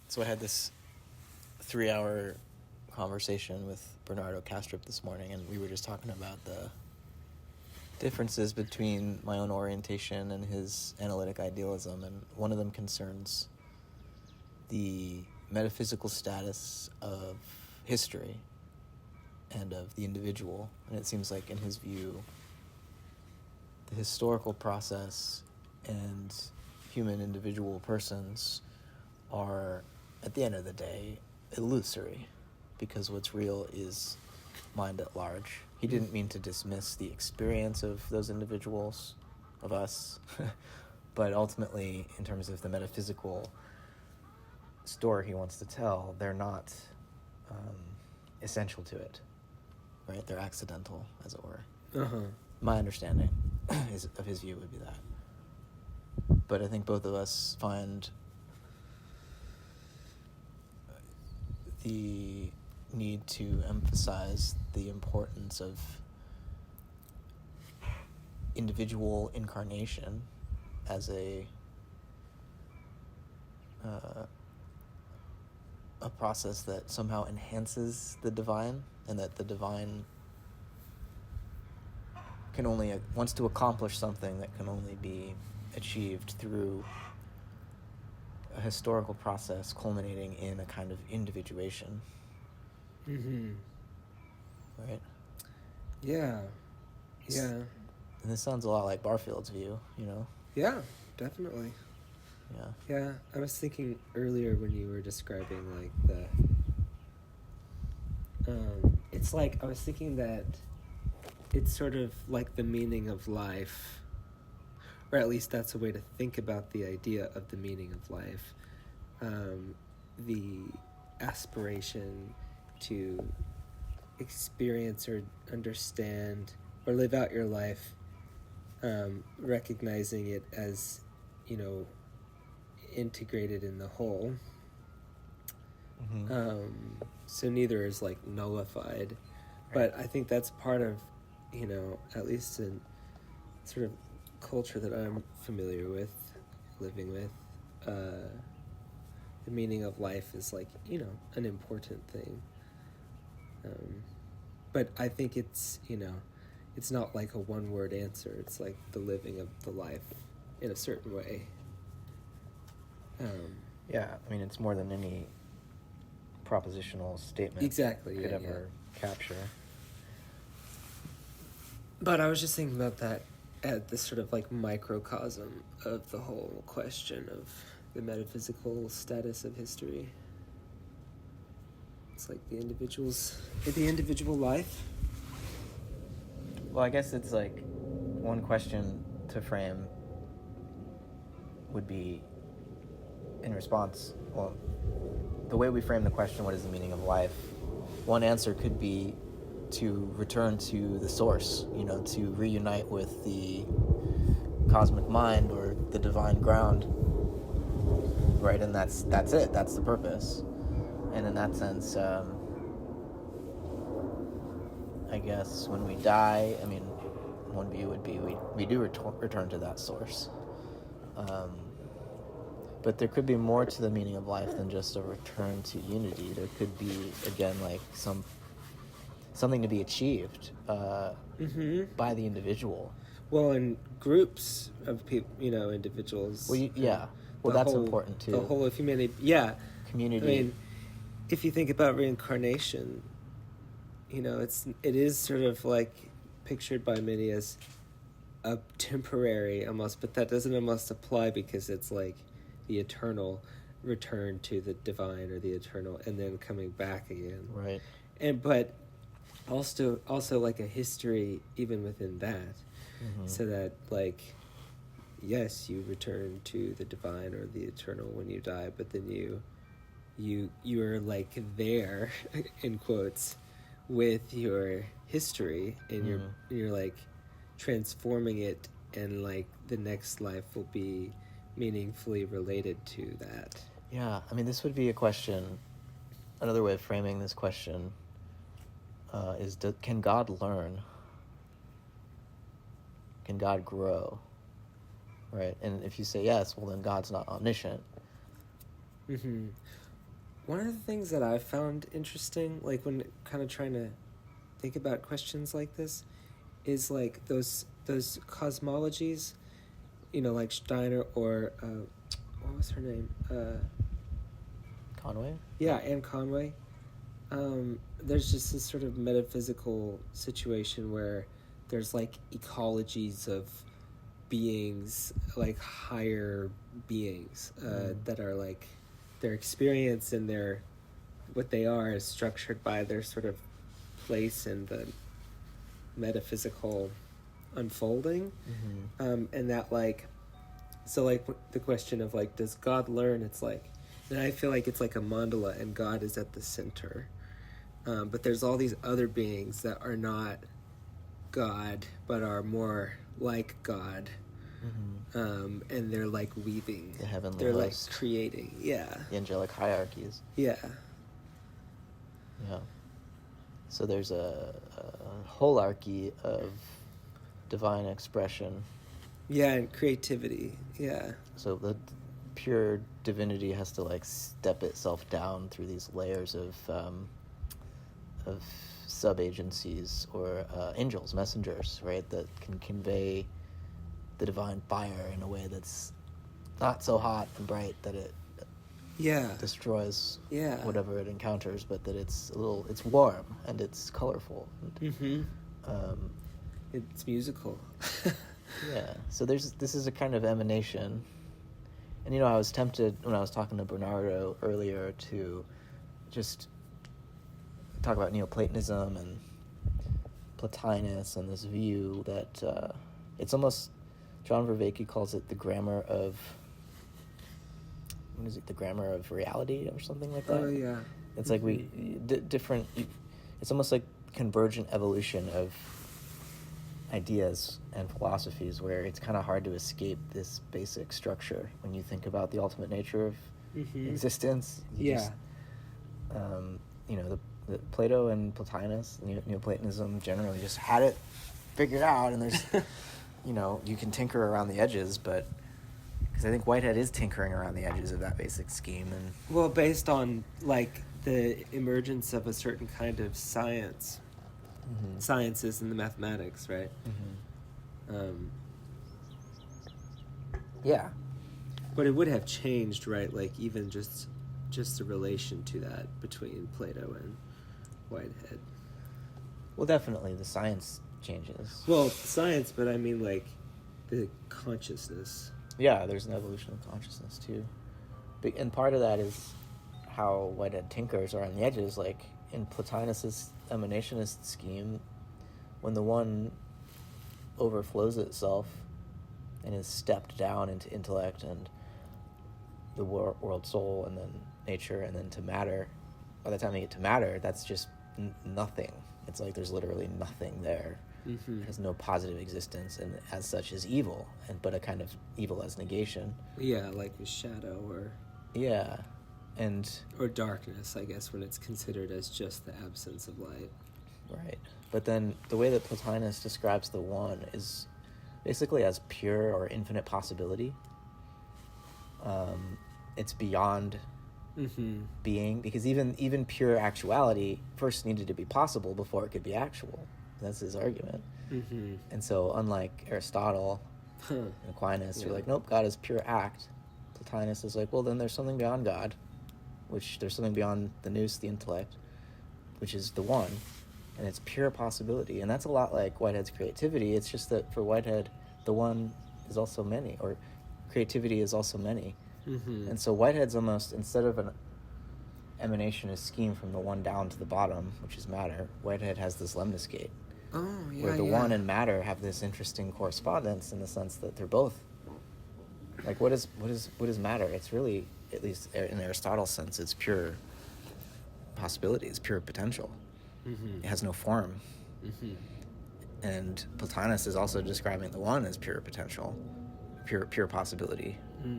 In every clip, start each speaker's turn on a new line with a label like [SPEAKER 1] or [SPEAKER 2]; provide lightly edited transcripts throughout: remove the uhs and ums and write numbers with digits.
[SPEAKER 1] So I had this 3-hour conversation with Bernardo Kastrup this morning, and we were just talking about the differences between my own orientation and his analytic idealism, and one of them concerns the metaphysical status of history and of the individual. And it seems like, in his view, the historical process and human individual persons are, at the end of the day, illusory, because what's real is mind at large. He didn't mean to dismiss the experience of those individuals, of us, but ultimately, in terms of the metaphysical story he wants to tell, they're not essential to it, right? They're accidental, as it were.
[SPEAKER 2] Uh-huh.
[SPEAKER 1] My understanding of his view would be that. But I think both of us find the need to emphasize the importance of individual incarnation as a process that somehow enhances the divine, and that the divine can only wants to accomplish something that can only be achieved through a historical process culminating in a kind of individuation.
[SPEAKER 2] Mm-hmm.
[SPEAKER 1] Right?
[SPEAKER 2] Yeah. Yeah.
[SPEAKER 1] And this sounds a lot like Barfield's view, you know?
[SPEAKER 2] Yeah, definitely.
[SPEAKER 1] Yeah.
[SPEAKER 2] Yeah, I was thinking earlier when you were describing, like, it's like, I was thinking that it's sort of like the meaning of life, or at least that's a way to think about the idea of the meaning of life. The aspiration to experience or understand or live out your life, recognizing it as, integrated in the whole.
[SPEAKER 1] Mm-hmm.
[SPEAKER 2] So neither is like nullified, but I think that's part of, at least in sort of culture that I'm familiar with, living with, the meaning of life is like, an important thing. But I think it's, it's not like a one-word answer. It's like the living of the life in a certain way.
[SPEAKER 1] Yeah, I mean, it's more than any propositional statement
[SPEAKER 2] exactly
[SPEAKER 1] could ever capture.
[SPEAKER 2] But I was just thinking about that at this sort of like microcosm of the whole question of the metaphysical status of history. It's like the individual life.
[SPEAKER 1] Well, I guess it's like one question to frame would be in response, well, the way we frame the question, what is the meaning of life? One answer could be to return to the source, to reunite with the cosmic mind or the divine ground, right? And that's it. That's the purpose. And in that sense, I guess when we die, I mean, one view would be we do return to that source. But there could be more to the meaning of life than just a return to unity. There could be, again, like something to be achieved by the individual.
[SPEAKER 2] Well, in groups of people, individuals.
[SPEAKER 1] Well, yeah. Well, that's important too.
[SPEAKER 2] The whole of humanity. Yeah.
[SPEAKER 1] Community.
[SPEAKER 2] I mean, if you think about reincarnation, it is sort of like pictured by many as a temporary almost, but that doesn't almost apply because it's like the eternal return to the divine or the eternal and then coming back again.
[SPEAKER 1] Right.
[SPEAKER 2] But also like a history even within that. Mm-hmm. So that, like, yes, you return to the divine or the eternal when you die, but then you're like there in quotes with your history, and you're like transforming it, and like the next life will be meaningfully related to that.
[SPEAKER 1] Yeah, I mean, this would be a question. Another way of framing this question is: can God learn? Can God grow? Right? And if you say yes, well, then God's not omniscient.
[SPEAKER 2] Mm-hmm. One of the things that I've found interesting, like when kind of trying to think about questions like this, is like those cosmologies, like Steiner or what was her name?
[SPEAKER 1] Conway?
[SPEAKER 2] Yeah, Anne Conway. There's just this sort of metaphysical situation where there's like ecologies of beings, like higher beings, that are like their experience and what they are is structured by their sort of place in the metaphysical unfolding. And that like, so like the question of like, does God learn? It's like, and I feel like it's like a mandala and God is at the center. But there's all these other beings that are not God, but are more like God. And they're like weaving.
[SPEAKER 1] The heavenly
[SPEAKER 2] They're
[SPEAKER 1] host.
[SPEAKER 2] like creating. Yeah.
[SPEAKER 1] The angelic hierarchies.
[SPEAKER 2] Yeah.
[SPEAKER 1] Yeah. So there's a holarchy of divine expression.
[SPEAKER 2] Yeah, and creativity. Yeah.
[SPEAKER 1] So the pure divinity has to like step itself down through these layers of sub-agencies or angels, messengers, right, that can convey the divine fire in a way that's not so hot and bright that it destroys whatever it encounters, but that it's warm and it's colorful. And,
[SPEAKER 2] it's musical.
[SPEAKER 1] yeah. So this is a kind of emanation. And I was tempted when I was talking to Bernardo earlier to just talk about Neoplatonism and Plotinus and this view that it's almost, John Vervaeke calls it the grammar of, what is it, the grammar of reality or something like that?
[SPEAKER 2] Oh, yeah.
[SPEAKER 1] It's like different, it's almost like convergent evolution of ideas and philosophies where it's kind of hard to escape this basic structure when you think about the ultimate nature of existence. The Plato and Plotinus, Neoplatonism generally just had it figured out, and there's, you can tinker around the edges, but because I think Whitehead is tinkering around the edges of that basic scheme, and
[SPEAKER 2] well, based on like the emergence of a certain kind of science, sciences and the mathematics, right?
[SPEAKER 1] Yeah,
[SPEAKER 2] but it would have changed, right? Like even just the relation to that between Plato and Whitehead.
[SPEAKER 1] Well, definitely the science changes.
[SPEAKER 2] Well, science, but I mean like the consciousness.
[SPEAKER 1] Yeah, there's an evolution of consciousness too, and part of that is how Whitehead tinkers around the edges. Like in Plotinus's emanationist scheme, when the one overflows itself and is stepped down into intellect and the world soul and then nature and then to matter, by the time they get to matter, that's just nothing. It's like there's literally nothing there. It has no positive existence, and as such is evil, but a kind of evil as negation.
[SPEAKER 2] Yeah, like a shadow or or darkness, I guess, when it's considered as just the absence of light.
[SPEAKER 1] Right. But then the way that Plotinus describes the one is basically as pure or infinite possibility. It's beyond being, because even pure actuality first needed to be possible before it could be actual. That's his argument. And so unlike Aristotle and Aquinas, who are like, nope, God is pure act, Plotinus is like, well, then there's something beyond God, which there's something beyond the nous, the intellect, which is the one, and it's pure possibility. And that's a lot like Whitehead's creativity. It's just that for Whitehead, the one is also many, or creativity is also many. And so Whitehead's almost, instead of an emanationist scheme from the one down to the bottom, which is matter, Whitehead has this lemniscate, where the one and matter have this interesting correspondence in the sense that they're both, like, what is matter? It's really, at least in Aristotle's sense, it's pure possibility, it's pure potential. It has no form. And Plotinus is also describing the one as pure potential, pure possibility,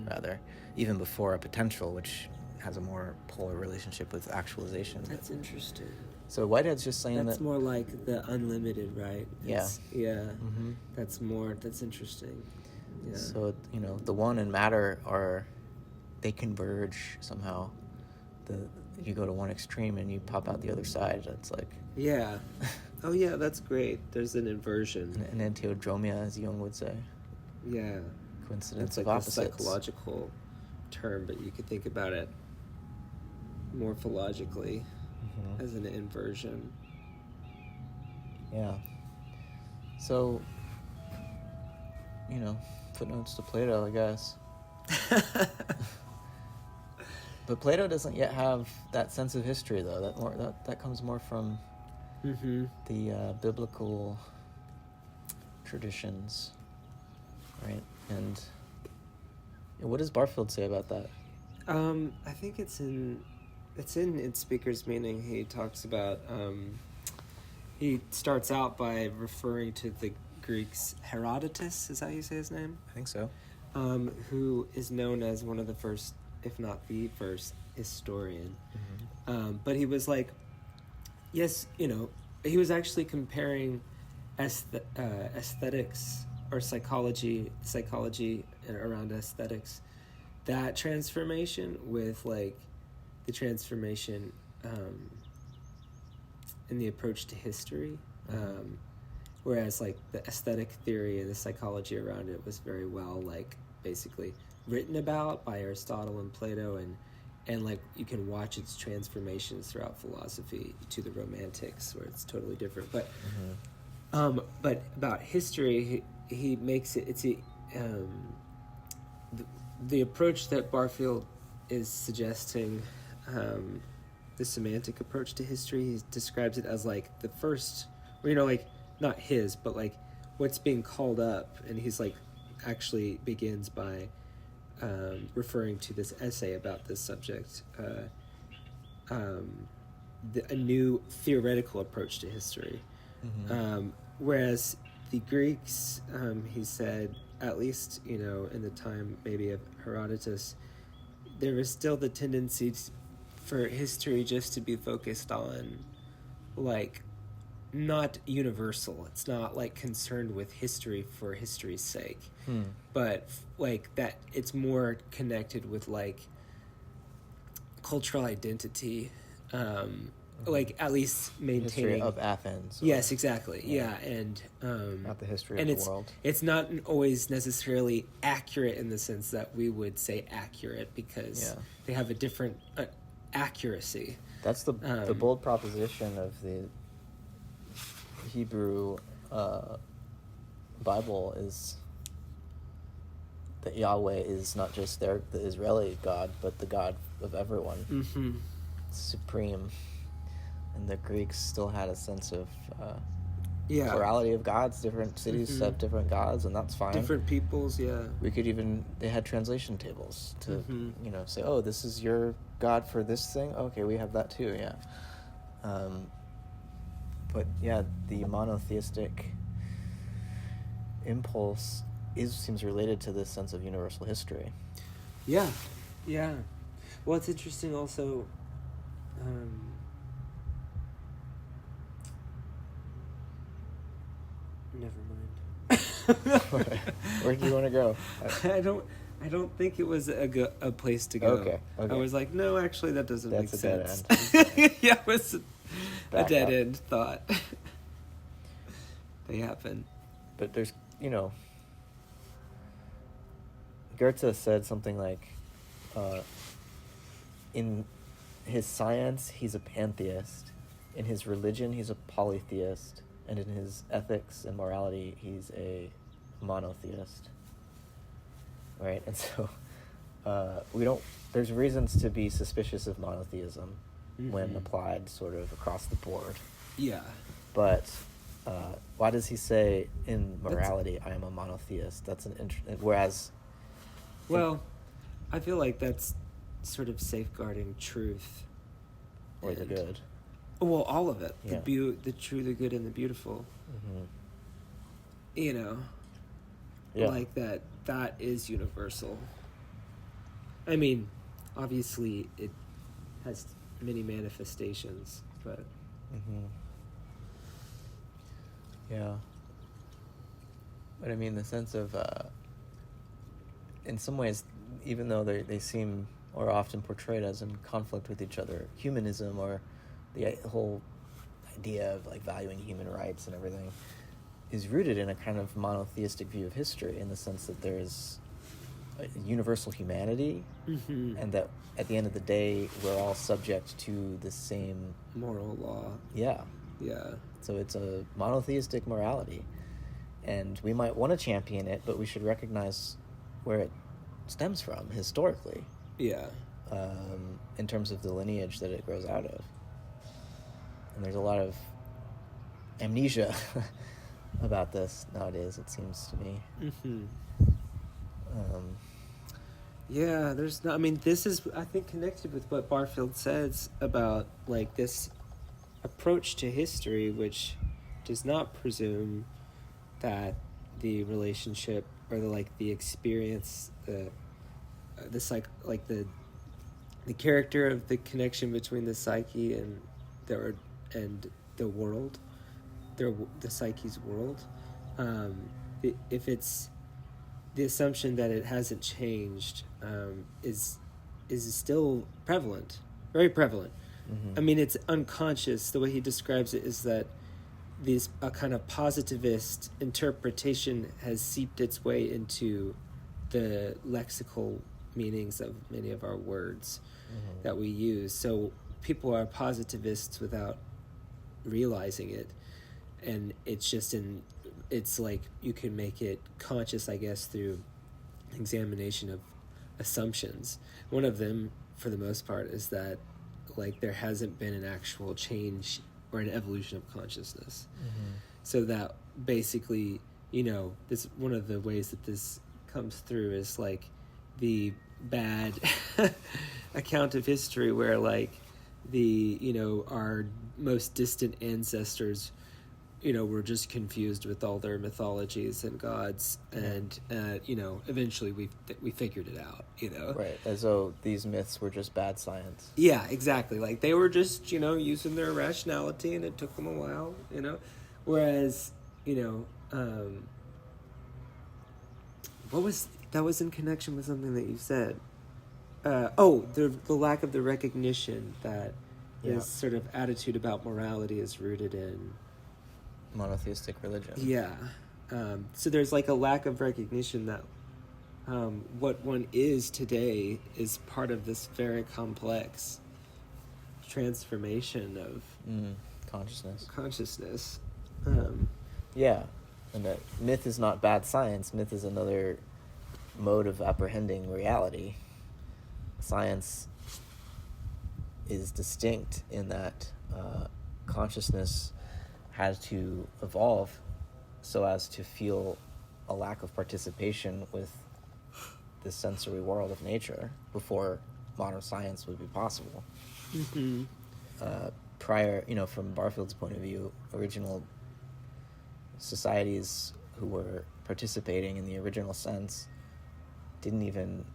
[SPEAKER 1] rather, even before a potential, which has a more polar relationship with actualization.
[SPEAKER 2] That's interesting.
[SPEAKER 1] So Whitehead's just saying
[SPEAKER 2] that's more like the unlimited, right? That's interesting. Yeah.
[SPEAKER 1] So, the one and matter they converge somehow. you go to one extreme and you pop out the other side. It's like
[SPEAKER 2] Yeah. Oh yeah, that's great. There's an inversion.
[SPEAKER 1] an antiodromia, as Jung would say.
[SPEAKER 2] Yeah.
[SPEAKER 1] Coincidence
[SPEAKER 2] It's
[SPEAKER 1] of
[SPEAKER 2] like a
[SPEAKER 1] opposites.
[SPEAKER 2] psychological term, but you could think about it morphologically
[SPEAKER 1] Mhm.
[SPEAKER 2] as an inversion.
[SPEAKER 1] Yeah. So, footnotes to Plato, I guess. But Plato doesn't yet have that sense of history, though. That comes more from
[SPEAKER 2] Mm-hmm.
[SPEAKER 1] the biblical traditions, right? And what does Barfield say about that?
[SPEAKER 2] I think it's in Speaker's Meaning. He talks about he starts out by referring to the Greeks Herodotus, is that how you say his name?
[SPEAKER 1] I think so.
[SPEAKER 2] Who is known as one of the first, if not the first, historian.
[SPEAKER 1] Mm-hmm.
[SPEAKER 2] But he was like, yes, he was actually comparing aesthetics or psychology around aesthetics, that transformation with like the transformation in the approach to history. Whereas like the aesthetic theory and the psychology around it was very well like basically written about by Aristotle and Plato, and like you can watch its transformations throughout philosophy to the Romantics where it's totally different. But but about history, he makes it, the approach that Barfield is suggesting, the semantic approach to history. He describes it as like the first, or like not his, but like what's being called up, and he's like actually begins by referring to this essay about this subject, a new theoretical approach to history.
[SPEAKER 1] Mm-hmm.
[SPEAKER 2] Whereas the Greeks, he said, at least in the time maybe of Herodotus, there was still the tendency for history just to be focused on like not universal. It's not like concerned with history for history's sake, but like that it's more connected with like cultural identity, like at least maintaining
[SPEAKER 1] History of Athens.
[SPEAKER 2] Yes, exactly. Yeah, and
[SPEAKER 1] not the history
[SPEAKER 2] and
[SPEAKER 1] of the world.
[SPEAKER 2] It's not always necessarily accurate in the sense that we would say accurate, because they have a different accuracy.
[SPEAKER 1] That's the bold proposition of the Hebrew Bible, is that Yahweh is not just the Israeli God, but the God of everyone.
[SPEAKER 2] Mm-hmm.
[SPEAKER 1] Supreme. And the Greeks still had a sense of plurality of gods. Different cities have different gods, and that's fine.
[SPEAKER 2] Different peoples,
[SPEAKER 1] We could even, they had translation tables to, say, oh, this is your God for this thing? Okay, we have that too, yeah. But yeah, the monotheistic impulse seems related to this sense of universal history.
[SPEAKER 2] Yeah. Well, it's interesting also. Never mind.
[SPEAKER 1] Where do you want to go?
[SPEAKER 2] I don't think it was a place to go.
[SPEAKER 1] Okay.
[SPEAKER 2] I was like, no, actually, that doesn't make
[SPEAKER 1] That's
[SPEAKER 2] sense.
[SPEAKER 1] a dead end.
[SPEAKER 2] Yeah, it was a dead end thought. They happen.
[SPEAKER 1] But there's, Goethe said something like, in his science, he's a pantheist. In his religion, he's a polytheist. And in his ethics and morality, he's a monotheist. Right? And so there's reasons to be suspicious of monotheism when applied sort of across the board.
[SPEAKER 2] Yeah.
[SPEAKER 1] But why does he say in morality, I am a monotheist? That's whereas...
[SPEAKER 2] Well, I feel like that's sort of safeguarding truth.
[SPEAKER 1] Or the good.
[SPEAKER 2] Well, all of it.
[SPEAKER 1] Yeah.
[SPEAKER 2] The true, the good, and the beautiful.
[SPEAKER 1] Yeah.
[SPEAKER 2] Like that is universal. I mean, obviously it has many manifestations, but...
[SPEAKER 1] Yeah. But I mean, the sense of... in some ways, even though they seem or often portrayed as in conflict with each other. Humanism, or the whole idea of like valuing human rights and everything, is rooted in a kind of monotheistic view of history, in the sense that there's a universal humanity, and that at the end of the day we're all subject to the same
[SPEAKER 2] moral law.
[SPEAKER 1] Yeah. So it's a monotheistic morality, and we might want to champion it, but we should recognize where it stems from historically. In terms of the lineage that it grows out of. And there's a lot of amnesia about this nowadays, it seems to me.
[SPEAKER 2] There's not, I mean, this is, I think, connected with what Barfield says about, like, this approach to history, which does not presume that the relationship or the experience, the character of the connection between the psyche and the world, the psyche's world, if it's the assumption that it hasn't changed, is still prevalent, very prevalent. I mean, it's unconscious. The way he describes it is that a kind of positivist interpretation has seeped its way into the lexical meanings of many of our words that we use. So people are positivists without realizing it, and it's like you can make it conscious, I guess, through examination of assumptions. One of them, for the most part, is that like there hasn't been an actual change or an evolution of consciousness. So that basically, this one of the ways that this comes through is like the bad account of history where like our most distant ancestors were just confused with all their mythologies and gods, and eventually we figured it out,
[SPEAKER 1] Right, as though these myths were just bad science.
[SPEAKER 2] Yeah, exactly. Like they were just using their rationality, and it took them a while, whereas that was in connection with something that you said. The lack of the recognition that this sort of attitude about morality is rooted in
[SPEAKER 1] monotheistic religion.
[SPEAKER 2] So there's like a lack of recognition that what one is today is part of this very complex transformation of consciousness.
[SPEAKER 1] And that myth is not bad science. Myth is another mode of apprehending reality. Science is distinct in that consciousness has to evolve so as to feel a lack of participation with the sensory world of nature before modern science would be possible. Prior, from Barfield's point of view, original societies who were participating in the original sense didn't even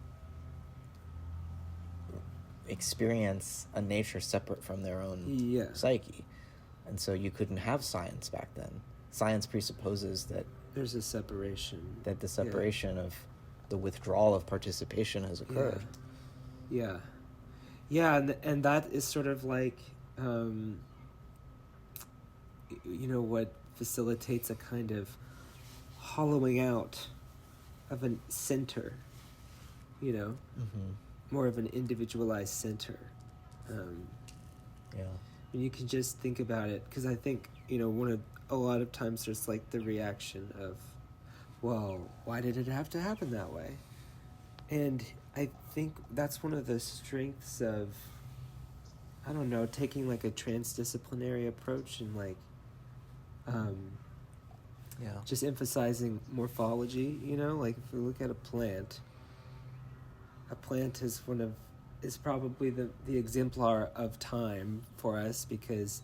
[SPEAKER 1] experience a nature separate from their own psyche. And so you couldn't have science back then. Science presupposes that
[SPEAKER 2] there's a separation.
[SPEAKER 1] That the separation of the withdrawal of participation has occurred.
[SPEAKER 2] And that is sort of like, what facilitates a kind of hollowing out of a center, more of an individualized center. And you can just think about it, because I think, a lot of times there's like the reaction of, well, why did it have to happen that way? And I think that's one of the strengths of, taking like a transdisciplinary approach and like, just emphasizing morphology, like if we look at a plant is probably the exemplar of time for us, because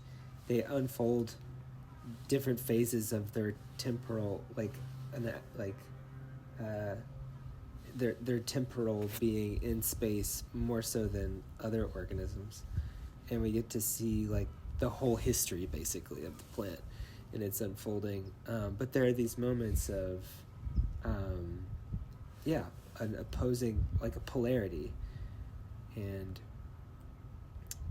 [SPEAKER 2] they unfold different phases of their temporal, their temporal being in space more so than other organisms, and we get to see like the whole history basically of the plant and its unfolding. But there are these moments of an opposing, like a polarity. and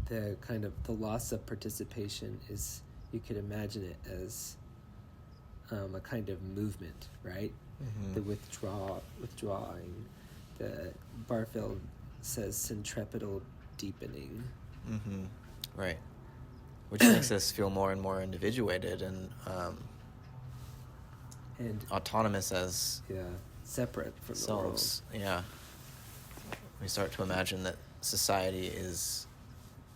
[SPEAKER 2] the kind of the loss of participation is, you could imagine it as a kind of movement, right?
[SPEAKER 1] Mm-hmm.
[SPEAKER 2] The withdrawing. The Barfield says centripetal deepening.
[SPEAKER 1] Mm-hmm. Right. Which makes us feel more and more individuated and autonomous as
[SPEAKER 2] separate from
[SPEAKER 1] selves.
[SPEAKER 2] the world.
[SPEAKER 1] Yeah. We start to imagine that society is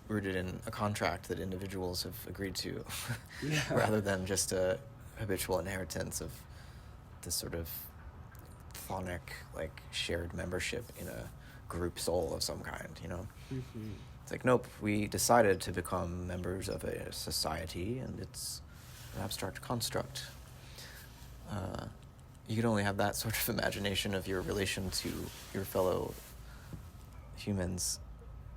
[SPEAKER 1] rooted in a contract that individuals have agreed to, rather than just a habitual inheritance of this sort of chthonic, like, shared membership in a group soul of some kind, you know?
[SPEAKER 2] Mm-hmm.
[SPEAKER 1] It's like, nope, we decided to become members of a society, and it's an abstract construct. You can only have that sort of imagination of your relation to your fellow humans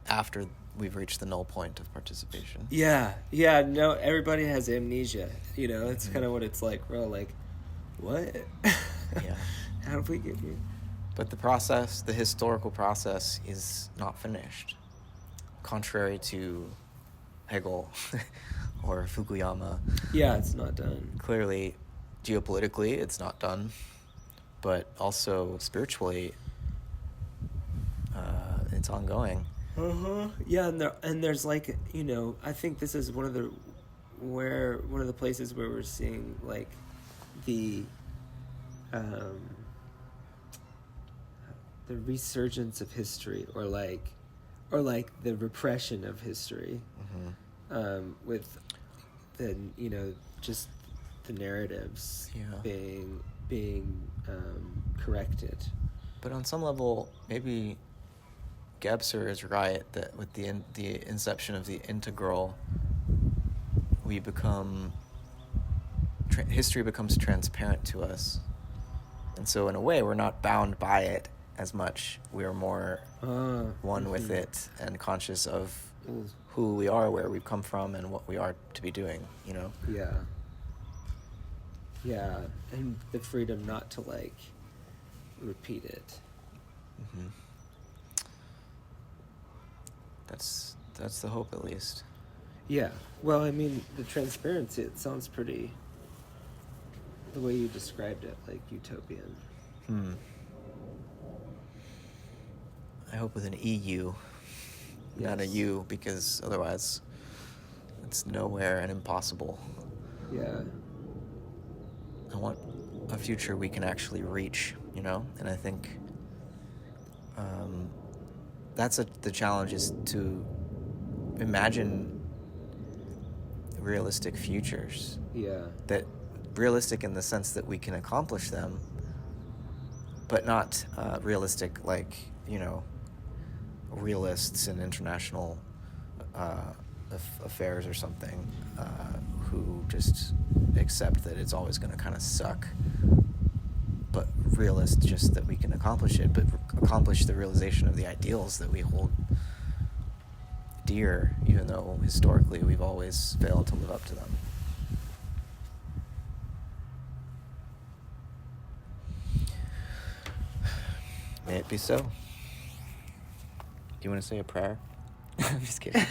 [SPEAKER 1] after we've reached the null point of participation.
[SPEAKER 2] No, everybody has amnesia, you know? It's kind of what it's like. We're all like, what?
[SPEAKER 1] Yeah.
[SPEAKER 2] How did we get here?
[SPEAKER 1] But the historical process is not finished. Contrary to Hegel or Fukuyama.
[SPEAKER 2] Yeah, it's not done.
[SPEAKER 1] Clearly, geopolitically, it's not done. But also spiritually, it's ongoing.
[SPEAKER 2] Yeah, and there's like, you know, I think this is one of the places where we're seeing like the resurgence of history, or like the repression of history, with the, you know, just the narratives being corrected.
[SPEAKER 1] But on some level, maybe Gebser is right that with the inception of the integral, we become history becomes transparent to us, and so in a way we're not bound by it as much. We are more one with it and conscious of who we are, where we've come from, and what we are to be doing, you know?
[SPEAKER 2] Yeah, and the freedom not to, like, repeat it.
[SPEAKER 1] Mm-hmm. That's the hope, at least.
[SPEAKER 2] Yeah. Well, I mean, the transparency, it sounds pretty, the way you described it, like utopian.
[SPEAKER 1] I hope with an EU, not a U, because otherwise it's nowhere and impossible.
[SPEAKER 2] Yeah.
[SPEAKER 1] I want a future we can actually reach, you know? And I think that's the challenge, is to imagine realistic futures.
[SPEAKER 2] Yeah.
[SPEAKER 1] That realistic in the sense that we can accomplish them, but not realistic like, you know, realists in international affairs or something, who just accept that it's always going to kind of suck, but realist just that we can accomplish it, but accomplish the realization of the ideals that we hold dear, even though historically we've always failed to live up to them. May it be so. Do you want to say a prayer? I'm just kidding.